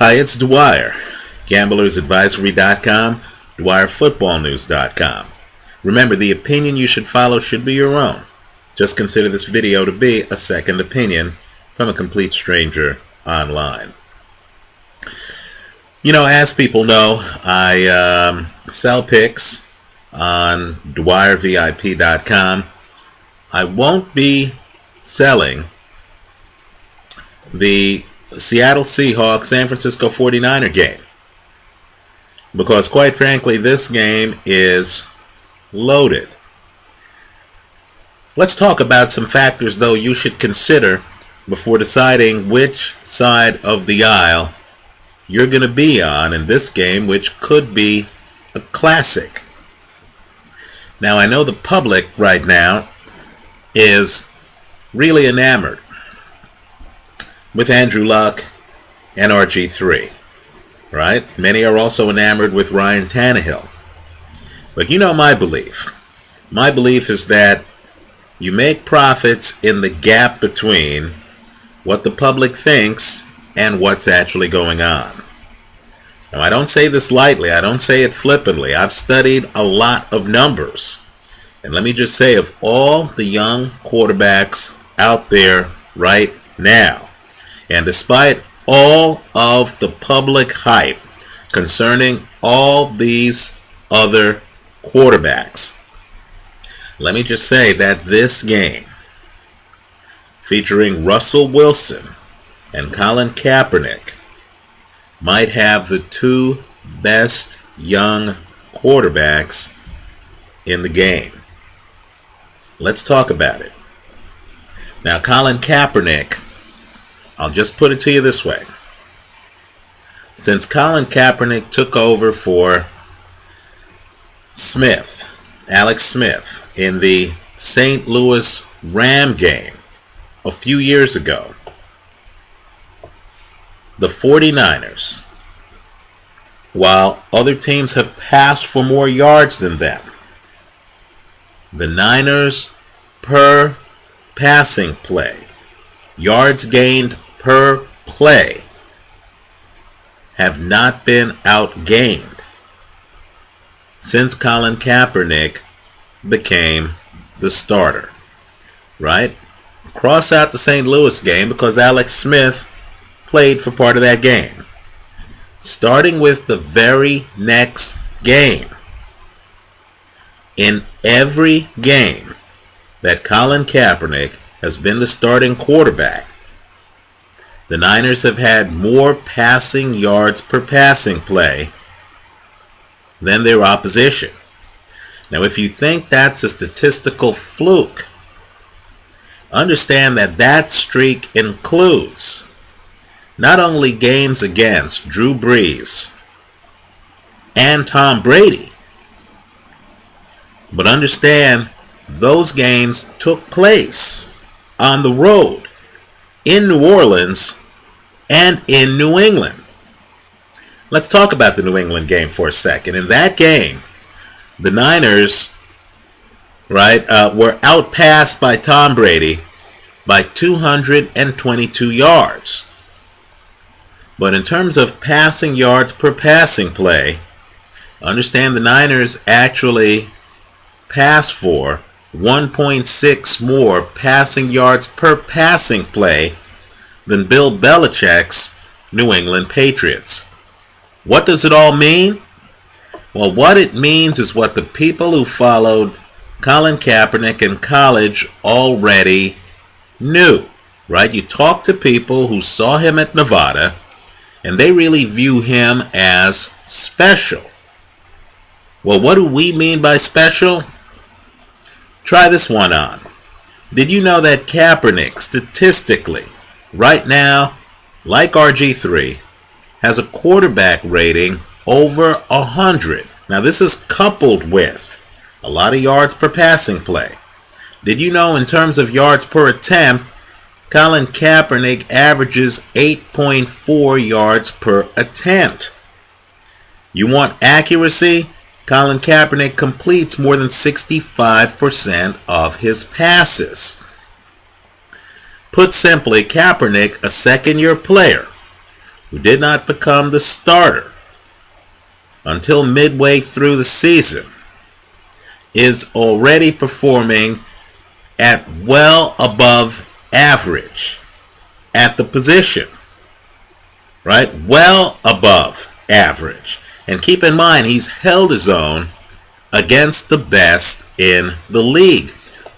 Hi, it's Dwyer, GamblersAdvisory.com, DwyerFootballNews.com. Remember, the opinion you should follow should be your own. Just consider this video to be a second opinion from a complete stranger online. You know, as people know, I sell picks on DwyerVIP.com. I won't be selling the Seattle Seahawks San Francisco 49er game because, quite frankly, this game is loaded. Let's talk about some factors, though, you should consider before deciding which side of the aisle you're going to be on in this game, which could be a classic. Now, I know the public right now is really enamored with Andrew Luck and RG3, right? Many are also enamored with Ryan Tannehill. But you know my belief. My belief is that you make profits in the gap between what the public thinks and what's actually going on. Now, I don't say this lightly. I don't say it flippantly. I've studied a lot of numbers. And let me just say, of all the young quarterbacks out there right now, and despite all of the public hype concerning all these other quarterbacks, let me just say that this game, featuring Russell Wilson and Colin Kaepernick, might have the two best young quarterbacks in the game. Let's talk about it. Now, Colin Kaepernick, I'll just put it to you this way. Since Colin Kaepernick took over for Alex Smith, in the St. Louis Ram game a few years ago, the 49ers, while other teams have passed for more yards than them, the Niners per passing play, yards gained per play, have not been outgained since Colin Kaepernick became the starter, right? Cross out the St. Louis game because Alex Smith played for part of that game. Starting with the very next game, in every game that Colin Kaepernick has been the starting quarterback, the Niners have had more passing yards per passing play than their opposition. Now, if you think that's a statistical fluke, understand that that streak includes not only games against Drew Brees and Tom Brady, but understand those games took place on the road in New Orleans and in New England. Let's talk about the New England game for a second. In that game, the Niners, were outpassed by Tom Brady by 222 yards. But in terms of passing yards per passing play, understand the Niners actually passed for 1.6 more passing yards per passing play than Bill Belichick's New England Patriots. What does it all mean? Well, what it means is what the people who followed Colin Kaepernick in college already knew, right? You talk to people who saw him at Nevada, and they really view him as special. Well, what do we mean by special? Try this one on. Did you know that Kaepernick, statistically, right now, like RG3, has a quarterback rating over 100? Now, this is coupled with a lot of yards per passing play. Did you know in terms of yards per attempt, Colin Kaepernick averages 8.4 yards per attempt? You want accuracy? Colin Kaepernick completes more than 65% of his passes. Put simply, Kaepernick, a second-year player, who did not become the starter until midway through the season, is already performing at well above average at the position, right? Well above average. And keep in mind, he's held his own against the best in the league.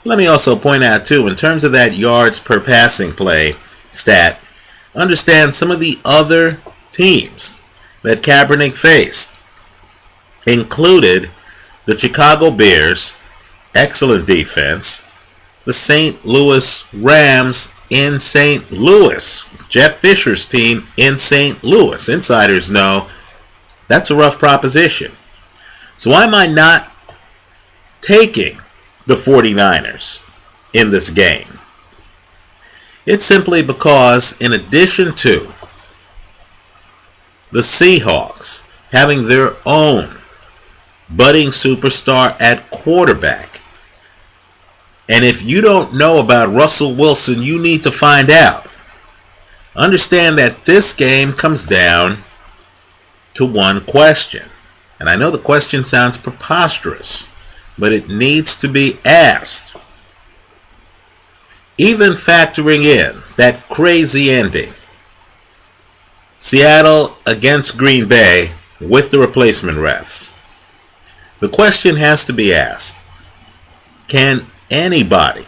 Let me also point out, too, in terms of that yards per passing play stat, understand some of the other teams that Kaepernick faced included the Chicago Bears, excellent defense, the St. Louis Rams in St. Louis, Jeff Fisher's team in St. Louis. Insiders know that's a rough proposition. So why am I not taking the 49ers in this game? It's simply because, in addition to the Seahawks having their own budding superstar at quarterback, and if you don't know about Russell Wilson, you need to find out. Understand that this game comes down to one question. And I know the question sounds preposterous, but it needs to be asked. Even factoring in that crazy ending, Seattle against Green Bay with the replacement refs, the question has to be asked, can anybody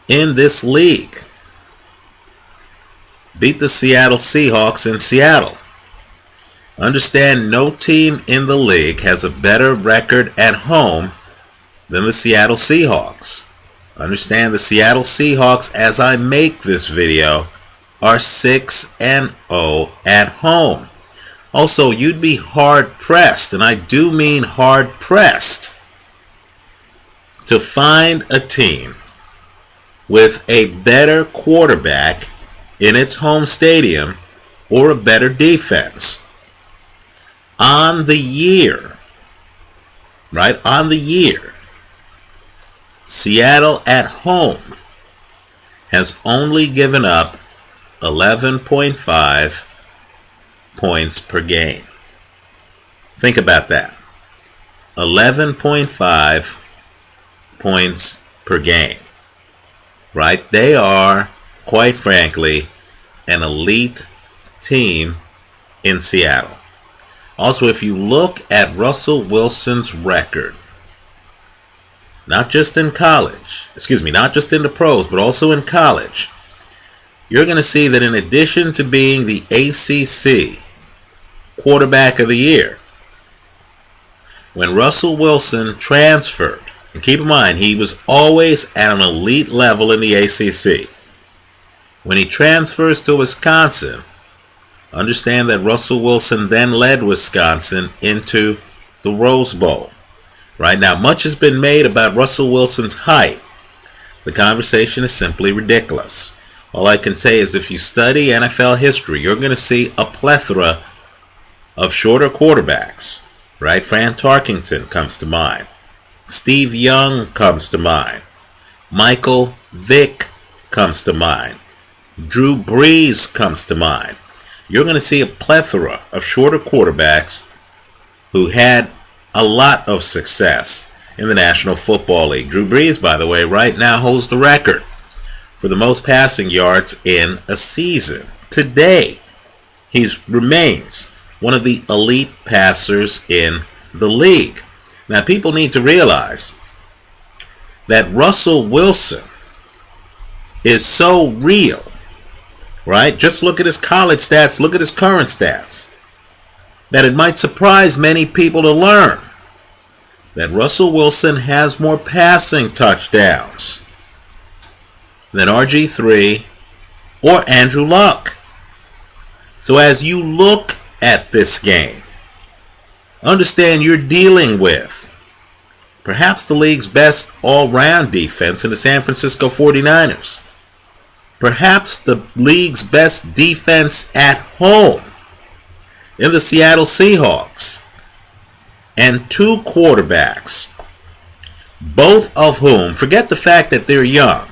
in this league beat the Seattle Seahawks in Seattle? Understand, no team in the league has a better record at home than the Seattle Seahawks. Understand, the Seattle Seahawks, as I make this video, are 6-0 at home. Also, you'd be hard-pressed, and I do mean hard-pressed, to find a team with a better quarterback in its home stadium or a better defense. On the year, right? On the year, Seattle at home has only given up 11.5 points per game. Think about that. 11.5 points per game. Right? They are, quite frankly, an elite team in Seattle. Also, if you look at Russell Wilson's record, not just in college, not just in the pros, but also in college, you're going to see that in addition to being the ACC Quarterback of the Year, when Russell Wilson transferred, and keep in mind, he was always at an elite level in the ACC. When he transfers to Wisconsin, understand that Russell Wilson then led Wisconsin into the Rose Bowl. Right now, much has been made about Russell Wilson's height. The conversation is simply ridiculous. All I can say is if you study NFL history, you're going to see a plethora of shorter quarterbacks. Right? Fran Tarkenton comes to mind. Steve Young comes to mind. Michael Vick comes to mind. Drew Brees comes to mind. You're going to see a plethora of shorter quarterbacks who had a lot of success in the National Football League. Drew Brees, by the way, right now holds the record for the most passing yards in a season. Today, he remains one of the elite passers in the league. Now, people need to realize that Russell Wilson is so real, right? Just look at his college stats, look at his current stats, that it might surprise many people to learn that Russell Wilson has more passing touchdowns than RG3 or Andrew Luck. So as you look at this game, understand you're dealing with perhaps the league's best all-round defense in the San Francisco 49ers. Perhaps the league's best defense at home in the Seattle Seahawks. And two quarterbacks, both of whom, forget the fact that they're young,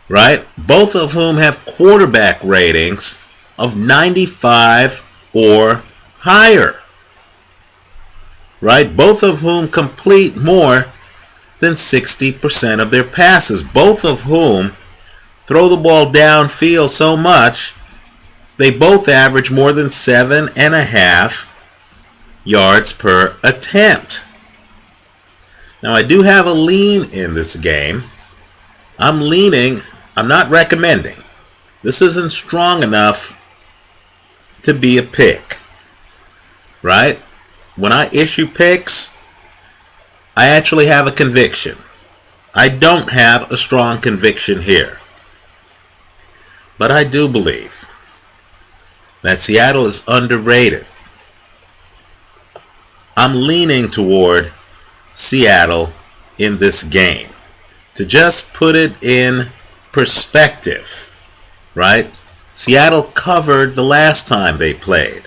right? Both of whom have quarterback ratings of 95 or higher. Right? Both of whom complete more than 60% of their passes. Both of whom throw the ball downfield so much they both average more than 7.5 yards per attempt. Now I do have a lean in this game. I'm not recommending. This isn't strong enough to be a pick. Right? When I issue picks, I actually have a conviction. I don't have a strong conviction here. But I do believe that Seattle is underrated. I'm leaning toward Seattle in this game. To just put it in perspective, right? Seattle covered the last time they played.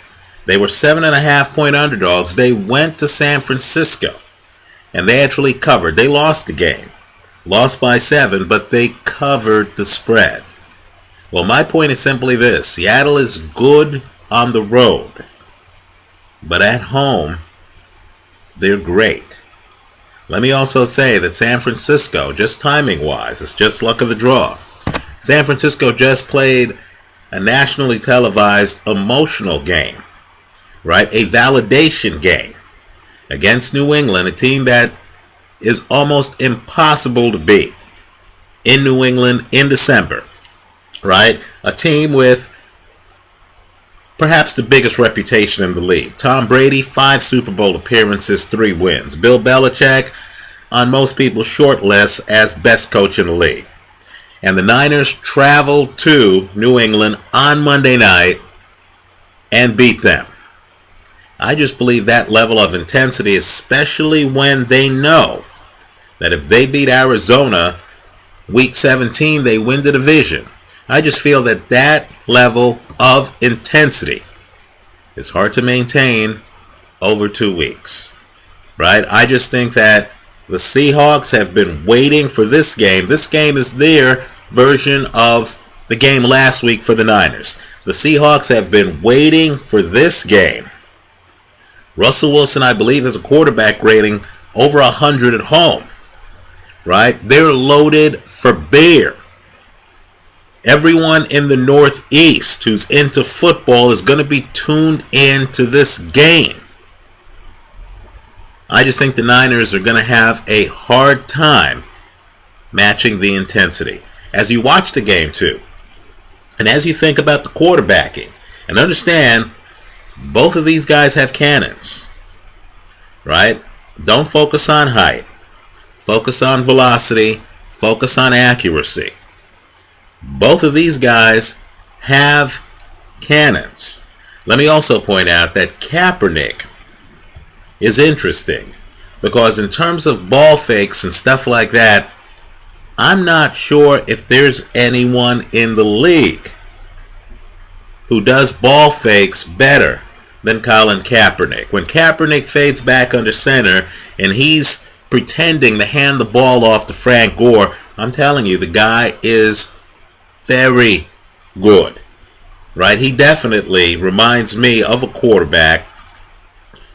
They were 7.5-point underdogs. They went to San Francisco, and they actually covered. They lost the game. Lost by 7, but they covered the spread. Well, my point is simply this. Seattle is good on the road, but at home, they're great. Let me also say that San Francisco, just timing-wise, it's just luck of the draw. San Francisco just played a nationally televised emotional game, right? A validation game against New England, a team that is almost impossible to beat in New England in December, right? A team with perhaps the biggest reputation in the league. Tom Brady, 5 Super Bowl appearances, 3 wins. Bill Belichick, on most people's short list as best coach in the league. And the Niners traveled to New England on Monday night and beat them. I just believe that level of intensity, especially when they know that if they beat Arizona week 17, they win the division. I just feel that that level of intensity is hard to maintain over 2 weeks, right? I just think that the Seahawks have been waiting for this game. This game is their version of the game last week for the Niners. The Seahawks have been waiting for this game. Russell Wilson, I believe, has a quarterback rating over 100 at home, right? They're loaded for bear. Everyone in the Northeast who's into football is going to be tuned in to this game. I just think the Niners are going to have a hard time matching the intensity. As you watch the game too, and as you think about the quarterbacking, and understand, both of these guys have cannons, right? Don't focus on height. Focus on velocity. Focus on accuracy. Both of these guys have cannons. Let me also point out that Kaepernick is interesting because in terms of ball fakes and stuff like that, I'm not sure if there's anyone in the league who does ball fakes better than Colin Kaepernick. When Kaepernick fades back under center and he's pretending to hand the ball off to Frank Gore, I'm telling you, the guy is very good, right? He definitely reminds me of a quarterback,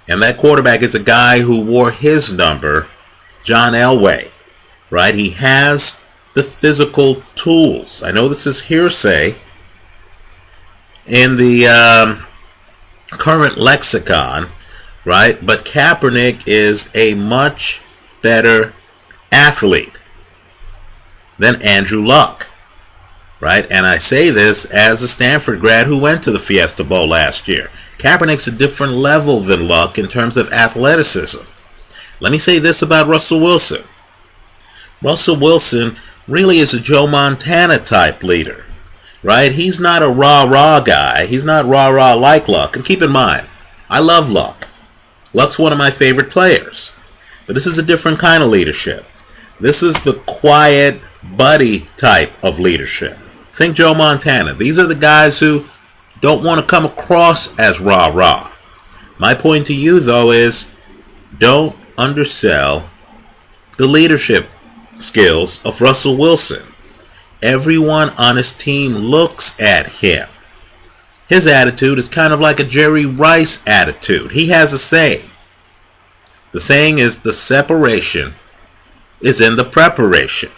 and that quarterback is a guy who wore his number, John Elway, right? He has the physical tools. I know this is hearsay in the current lexicon, right? But Kaepernick is a much better athlete than Andrew Luck, right? And I say this as a Stanford grad who went to the Fiesta Bowl last year. Kaepernick's a different level than Luck in terms of athleticism. Let me say this about Russell Wilson. Russell Wilson really is a Joe Montana type leader, right? He's not a rah-rah guy. He's not rah-rah like Luck. And keep in mind, I love Luck. Luck's one of my favorite players. But this is a different kind of leadership. This is the quiet, buddy type of leadership. Think Joe Montana. These are the guys who don't want to come across as rah-rah. My point to you, though, is don't undersell the leadership skills of Russell Wilson. Everyone on his team looks at him His attitude is kind of like a Jerry Rice attitude. He has a saying. The saying is, the separation is in the preparation.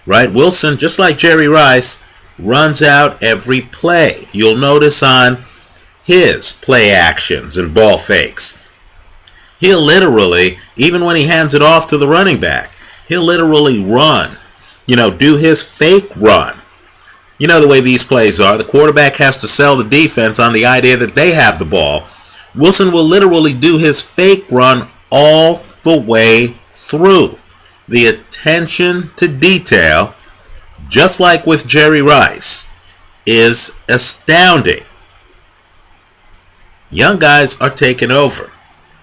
Right? Wilson, just like Jerry Rice, runs out every play. You'll notice on his play actions and ball fakes, he'll literally, even when he hands it off to the running back, he'll literally run, do his fake run. You know the way these plays are. The quarterback has to sell the defense on the idea that they have the ball. Wilson will literally do his fake run all the way through. The attention to detail, just like with Jerry Rice, is astounding. Young guys are taking over.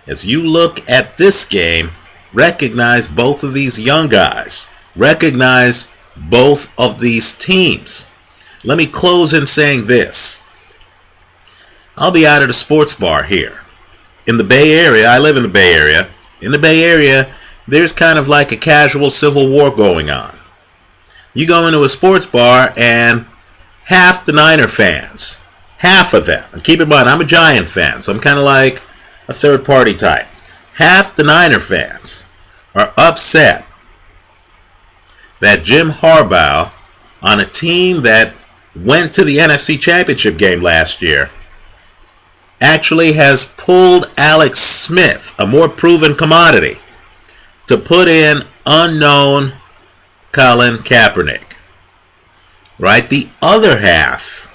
As you look at this game, recognize both of these young guys. Recognize both of these teams. Let me close in saying this. I'll be out at a sports bar here. In the Bay Area, I live in the Bay Area. In the Bay Area, there's kind of like a casual civil war going on. You go into a sports bar and half the Niner fans, half of them, and keep in mind, I'm a Giant fan, so I'm kind of like a third party type. Half the Niner fans are upset that Jim Harbaugh, on a team that went to the NFC Championship game last year, actually has pulled Alex Smith, a more proven commodity, to put in unknown Colin Kaepernick. Right? The other half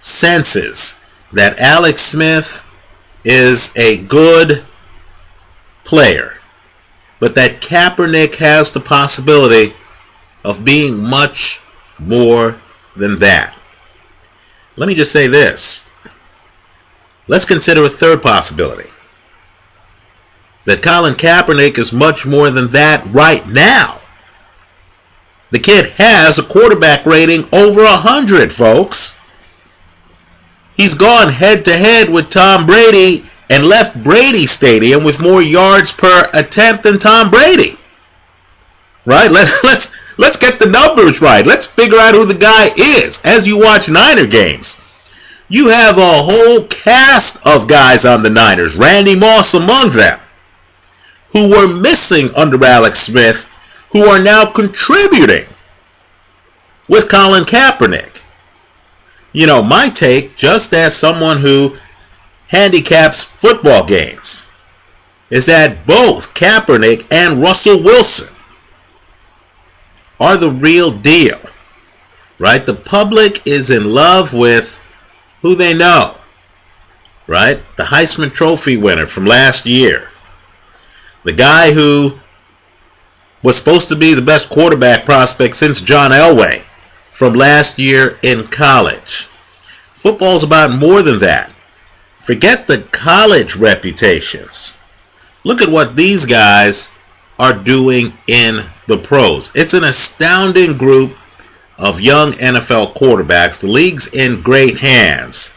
senses that Alex Smith is a good player, but that Kaepernick has the possibility of being much more than that. Let me just say this. Let's consider a third possibility. That Colin Kaepernick is much more than that right now. The kid has a quarterback rating over 100, folks. He's gone head-to-head with Tom Brady and left Brady Stadium with more yards per attempt than Tom Brady. Right? Let's get the numbers right. Let's figure out who the guy is. As you watch Niner games, you have a whole cast of guys on the Niners, Randy Moss among them, who were missing under Alex Smith, who are now contributing with Colin Kaepernick. My take, just as someone who handicaps football games, is that both Kaepernick and Russell Wilson are the real deal. Right? The public is in love with who they know. Right? The Heisman Trophy winner from last year. The guy who was supposed to be the best quarterback prospect since John Elway from last year in college. Football's about more than that. Forget the college reputations. Look at what these guys are doing in the pros. It's an astounding group of young NFL quarterbacks. The league's in great hands.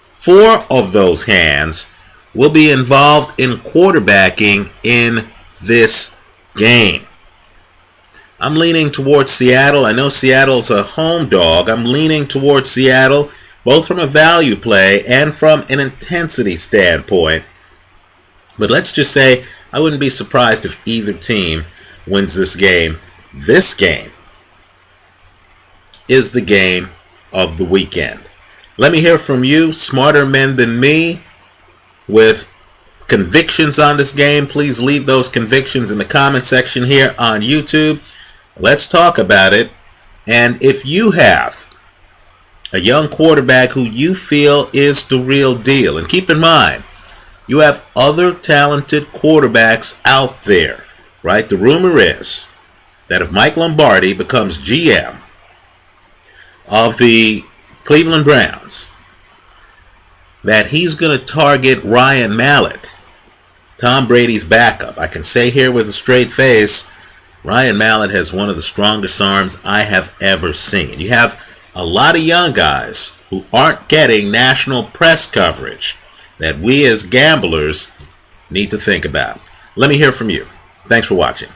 4 of those hands will be involved in quarterbacking in this game. I'm leaning towards Seattle. I know Seattle's a home dog. I'm leaning towards Seattle, both from a value play and from an intensity standpoint. But let's just say I wouldn't be surprised if either team wins this game. This game is the game of the weekend. Let me hear from you, smarter men than me, with convictions on this game. Please leave those convictions in the comment section here on YouTube. Let's talk about it. And if you have a young quarterback who you feel is the real deal, and keep in mind, you have other talented quarterbacks out there, right? The rumor is that if Mike Lombardi becomes GM of the Cleveland Browns, that he's going to target Ryan Mallett, Tom Brady's backup. I can say here with a straight face, Ryan Mallett has one of the strongest arms I have ever seen. You have a lot of young guys who aren't getting national press coverage that we as gamblers need to think about. Let me hear from you. Thanks for watching.